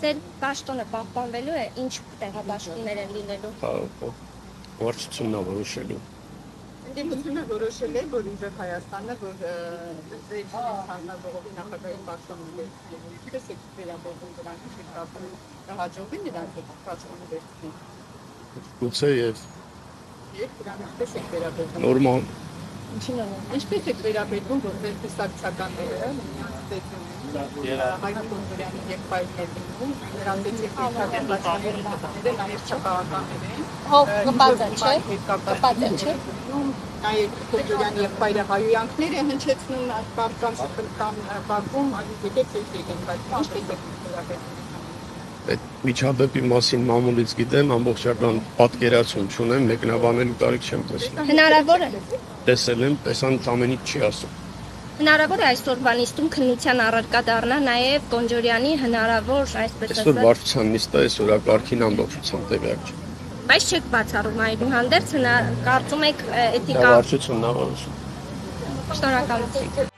Ձեր պաշտոնը պահպանվելու է, ինչ տեղաբաշխումներ են լինելու։ Վարչությունն է որոշելու։ Ընդդիմությունը որոշել է, որ իժև Հայաստանը, որ ձեր հանրաժողովի նախագահի պաշտոնը ինչպես է վերաբերվում դրան, հաջողվի նրանք պաշտոնը վերցնեն։ Գուցե եւ դրան ինչպես է վերաբերվում։ նորմալ։ Ինչպես է վերաբերվում, որ ձեր տեսակցականները Հայկ Կոնդուրյանի եղբայրներն են, նրանց հետիքական բաժանումները նաև չափահասներ են։ Կպած են, չէ։ Նաև Կոնդուրյանի եղբայրը հայոյանքներ է հնչեցնում բարկանց կամ բակում, եկեք եկեք, բայց ինչպես է վերաբերվում։ Այդ միջադեպի մասին մամուլից գիտեմ, ամբողջական պատկերացում չունեմ, մեկնաբանելու կարիք չեմ տեսնում։ Հնարավոր է։ Տեսել եմ, տեսան ամեն ինչ չի ասում։ Հնարավոր է այսօրվա նիստում քննության առարկա դառնա նաև Կոնջորյանի հնարավոր այսպես Այսօր վարչության նիստը այս օրակարգին ամբողջությամբ տեղյակ չէ։ Բայց չեք բացառում այդուհանդերձ կարծում եք էթիկա Վարչությունն է որոշում։ Շնորհակալություն։